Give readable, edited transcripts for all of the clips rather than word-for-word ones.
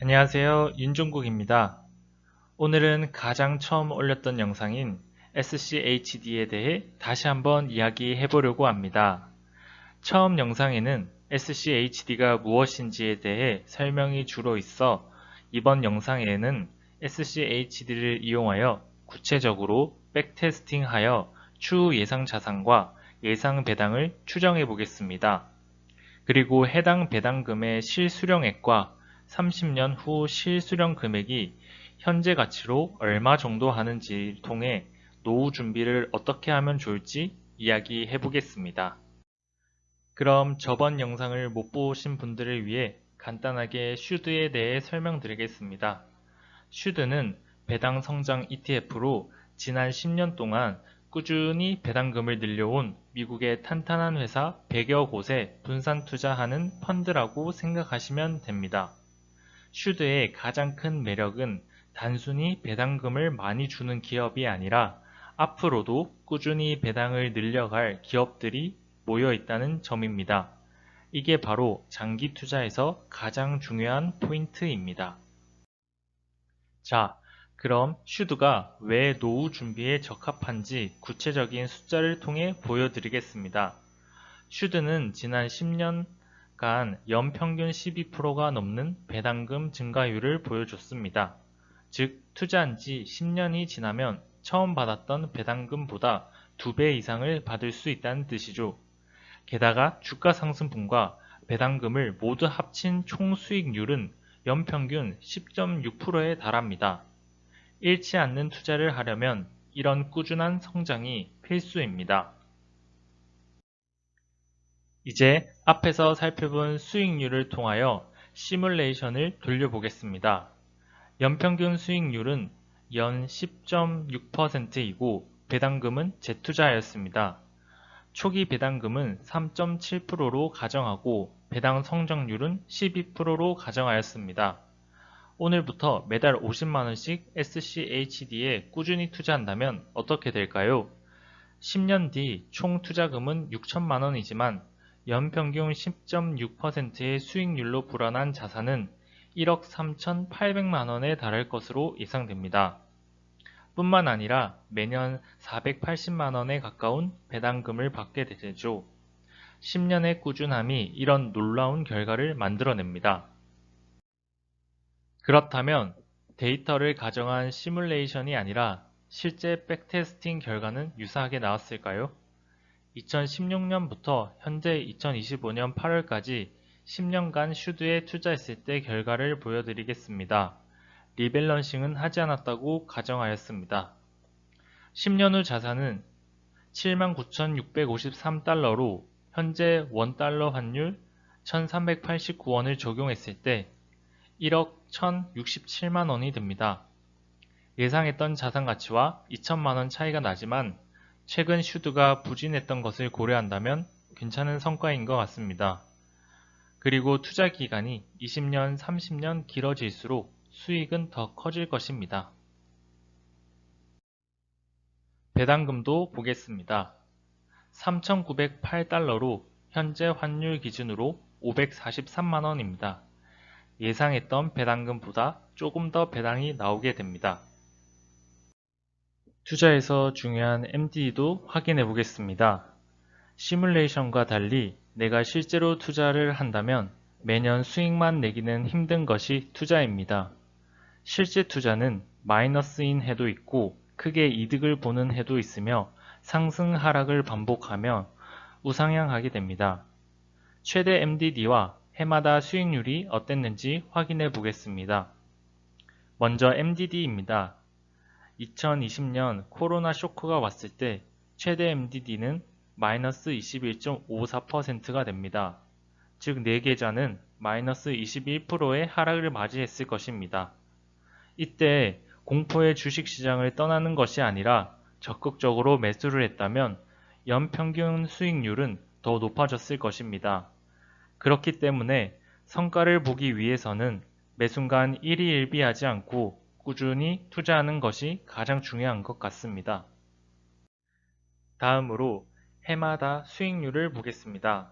안녕하세요. 윤종국입니다. 오늘은 가장 처음 올렸던 영상인 SCHD에 대해 다시 한번 이야기해 보려고 합니다. 처음 영상에는 SCHD가 무엇인지에 대해 설명이 주로 있어 이번 영상에는 SCHD를 이용하여 구체적으로 백테스팅하여 추후 예상 자산과 예상 배당을 추정해 보겠습니다. 그리고 해당 배당금의 실수령액과 30년 후 실수령 금액이 현재 가치로 얼마 정도 하는지 통해 노후 준비를 어떻게 하면 좋을지 이야기해 보겠습니다. 그럼 저번 영상을 못 보신 분들을 위해 간단하게 슈드에 대해 설명드리겠습니다. 슈드는 배당 성장 ETF로 지난 10년 동안 꾸준히 배당금을 늘려온 미국의 탄탄한 회사 100여 곳에 분산 투자하는 펀드라고 생각하시면 됩니다. 슈드의 가장 큰 매력은 단순히 배당금을 많이 주는 기업이 아니라 앞으로도 꾸준히 배당을 늘려갈 기업들이 모여 있다는 점입니다. 이게 바로 장기 투자에서 가장 중요한 포인트입니다. 자, 그럼 슈드가 왜 노후 준비에 적합한지 구체적인 숫자를 통해 보여드리겠습니다. 슈드는 지난 10년간 연평균 12%가 넘는 배당금 증가율을 보여줬습니다. 즉, 투자한 지 10년이 지나면 처음 받았던 배당금보다 2배 이상을 받을 수 있다는 뜻이죠. 게다가 주가 상승분과 배당금을 모두 합친 총 수익률은 연평균 10.6%에 달합니다. 잃지 않는 투자를 하려면 이런 꾸준한 성장이 필수입니다. 이제 앞에서 살펴본 수익률을 통하여 시뮬레이션을 돌려보겠습니다. 연평균 수익률은 연 10.6%이고 배당금은 재투자였습니다. 초기 배당금은 3.7%로 가정하고 배당 성장률은 12%로 가정하였습니다. 오늘부터 매달 50만원씩 SCHD에 꾸준히 투자한다면 어떻게 될까요? 10년 뒤 총 투자금은 6천만원이지만 연평균 10.6%의 수익률로 불어난 자산은 1억 3,800만원에 달할 것으로 예상됩니다. 뿐만 아니라 매년 480만원에 가까운 배당금을 받게 되죠. 10년의 꾸준함이 이런 놀라운 결과를 만들어냅니다. 그렇다면 데이터를 가정한 시뮬레이션이 아니라 실제 백테스팅 결과는 유사하게 나왔을까요? 2016년부터 현재 2025년 8월까지 10년간 슈드에 투자했을 때 결과를 보여드리겠습니다. 리밸런싱은 하지 않았다고 가정하였습니다. 10년 후 자산은 79,653달러로 현재 원달러 환율 1,389원을 적용했을 때 1억 1,067만원이 됩니다. 예상했던 자산 가치와 2천만원 차이가 나지만 최근 슈드가 부진했던 것을 고려한다면 괜찮은 성과인 것 같습니다. 그리고 투자 기간이 20년, 30년 길어질수록 수익은 더 커질 것입니다. 배당금도 보겠습니다. 3,908달러로 현재 환율 기준으로 543만원입니다. 예상했던 배당금보다 조금 더 배당이 나오게 됩니다. 투자에서 중요한 MD도 확인해 보겠습니다. 시뮬레이션과 달리 내가 실제로 투자를 한다면 매년 수익만 내기는 힘든 것이 투자입니다. 실제 투자는 마이너스인 해도 있고 크게 이득을 보는 해도 있으며 상승 하락을 반복하며 우상향하게 됩니다. 최대 MDD와 해마다 수익률이 어땠는지 확인해 보겠습니다. 먼저 MDD입니다. 2020년 코로나 쇼크가 왔을 때 최대 MDD는 마이너스 21.54%가 됩니다. 즉 4계좌는 마이너스 21%의 하락을 맞이했을 것입니다. 이때 공포의 주식시장을 떠나는 것이 아니라 적극적으로 매수를 했다면 연평균 수익률은 더 높아졌을 것입니다. 그렇기 때문에 성과를 보기 위해서는 매순간 일희일비하지 않고 꾸준히 투자하는 것이 가장 중요한 것 같습니다. 다음으로 해마다 수익률을 보겠습니다.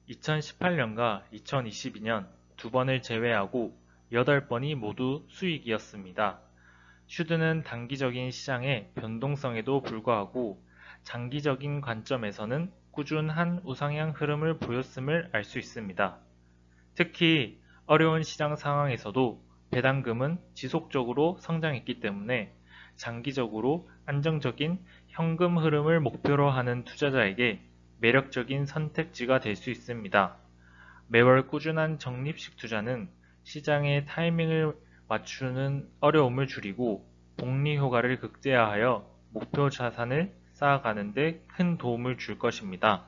2018년과 2022년 두 번을 제외하고 8번이 모두 수익이었습니다. 슈드는 단기적인 시장의 변동성에도 불구하고 장기적인 관점에서는 꾸준한 우상향 흐름을 보였음을 알 수 있습니다. 특히 어려운 시장 상황에서도 배당금은 지속적으로 성장했기 때문에 장기적으로 안정적인 현금 흐름을 목표로 하는 투자자에게 매력적인 선택지가 될 수 있습니다. 매월 꾸준한 적립식 투자는 시장의 타이밍을 맞추는 어려움을 줄이고 복리 효과를 극대화하여 목표 자산을 쌓아가는 데 큰 도움을 줄 것입니다.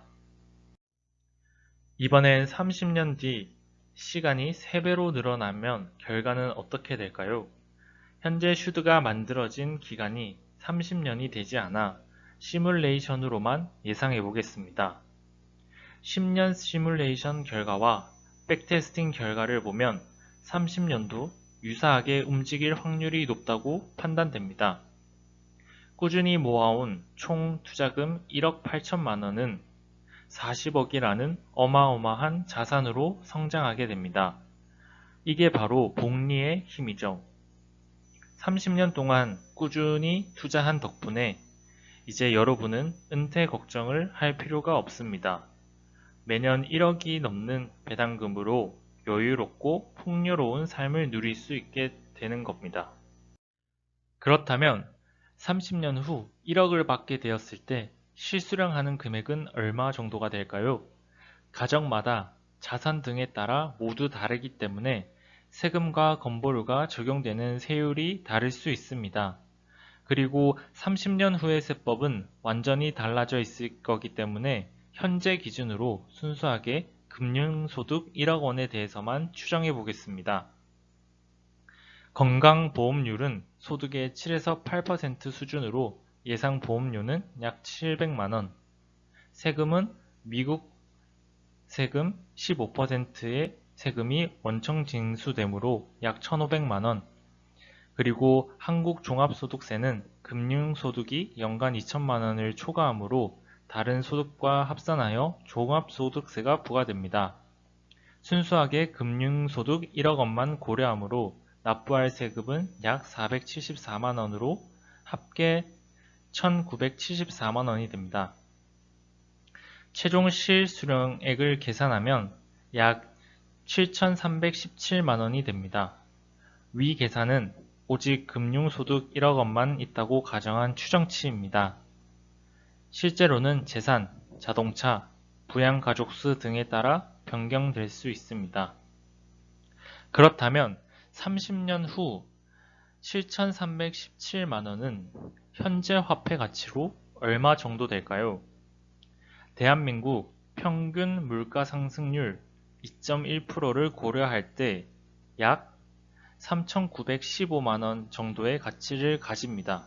이번엔 30년 뒤 시간이 3배로 늘어나면 결과는 어떻게 될까요? 현재 슈드가 만들어진 기간이 30년이 되지 않아 시뮬레이션으로만 예상해 보겠습니다. 10년 시뮬레이션 결과와 백테스팅 결과를 보면 30년도 유사하게 움직일 확률이 높다고 판단됩니다. 꾸준히 모아온 총 투자금 1억 8천만 원은 40억이라는 어마어마한 자산으로 성장하게 됩니다. 이게 바로 복리의 힘이죠. 30년 동안 꾸준히 투자한 덕분에 이제 여러분은 은퇴 걱정을 할 필요가 없습니다. 매년 1억이 넘는 배당금으로 여유롭고 풍요로운 삶을 누릴 수 있게 되는 겁니다. 그렇다면 30년 후 1억을 받게 되었을 때 실수령하는 금액은 얼마 정도가 될까요? 가정마다 자산 등에 따라 모두 다르기 때문에 세금과 건보료가 적용되는 세율이 다를 수 있습니다. 그리고 30년 후의 세법은 완전히 달라져 있을 거기 때문에 현재 기준으로 순수하게 금융소득 1억 원에 대해서만 추정해 보겠습니다. 건강보험료는 소득의 7에서 8% 수준으로 예상 보험료는 약 700만 원, 세금은 미국 세금 15%의 세금이 원청 징수되므로 약 1,500만 원, 그리고 한국 종합소득세는 금융소득이 연간 2천만 원을 초과하므로 다른 소득과 합산하여 종합소득세가 부과됩니다. 순수하게 금융소득 1억 원만 고려하므로 납부할 세금은 약 474만 원으로 합계 1,974만 원이 됩니다. 최종 실수령액을 계산하면 약 7,317만 원이 됩니다. 위 계산은 오직 금융소득 1억 원만 있다고 가정한 추정치입니다. 실제로는 재산, 자동차, 부양가족수 등에 따라 변경될 수 있습니다. 그렇다면 30년 후 7,317만 원은 현재 화폐 가치로 얼마 정도 될까요? 대한민국 평균 물가 상승률 2.1%를 고려할 때 약 3,915만 원 정도의 가치를 가집니다.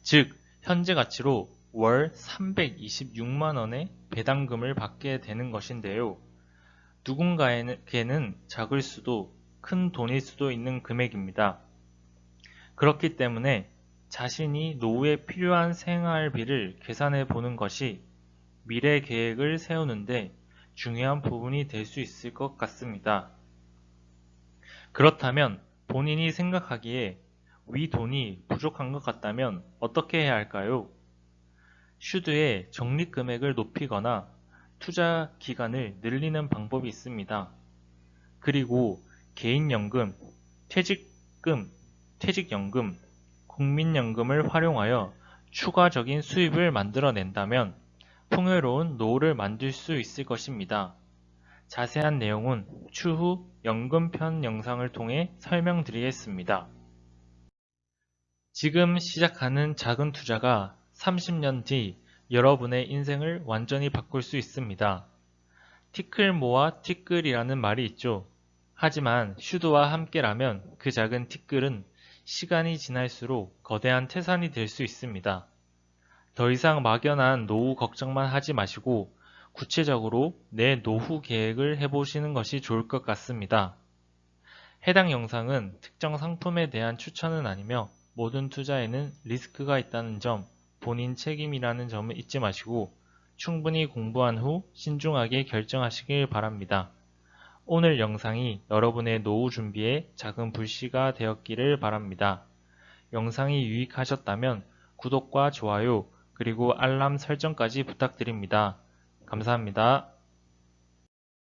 즉, 현재 가치로 월 326만 원의 배당금을 받게 되는 것인데요. 누군가에게는 작을 수도 큰 돈일 수도 있는 금액입니다. 그렇기 때문에 자신이 노후에 필요한 생활비를 계산해 보는 것이 미래 계획을 세우는데 중요한 부분이 될 수 있을 것 같습니다. 그렇다면 본인이 생각하기에 위 돈이 부족한 것 같다면 어떻게 해야 할까요? 슈드의 적립 금액을 높이거나 투자 기간을 늘리는 방법이 있습니다. 그리고 개인연금, 퇴직연금, 국민연금을 활용하여 추가적인 수입을 만들어낸다면 풍요로운 노후를 만들 수 있을 것입니다. 자세한 내용은 추후 연금편 영상을 통해 설명드리겠습니다. 지금 시작하는 작은 투자가 30년 뒤 여러분의 인생을 완전히 바꿀 수 있습니다. 티끌 모아 티끌이라는 말이 있죠. 하지만 슈드와 함께라면 그 작은 티끌은 시간이 지날수록 거대한 태산이 될 수 있습니다. 더 이상 막연한 노후 걱정만 하지 마시고 구체적으로 내 노후 계획을 해보시는 것이 좋을 것 같습니다. 해당 영상은 특정 상품에 대한 추천은 아니며 모든 투자에는 리스크가 있다는 점, 본인 책임이라는 점을 잊지 마시고 충분히 공부한 후 신중하게 결정하시길 바랍니다. 오늘 영상이 여러분의 노후 준비에 작은 불씨가 되었기를 바랍니다. 영상이 유익하셨다면 구독과 좋아요, 그리고 알람 설정까지 부탁드립니다. 감사합니다.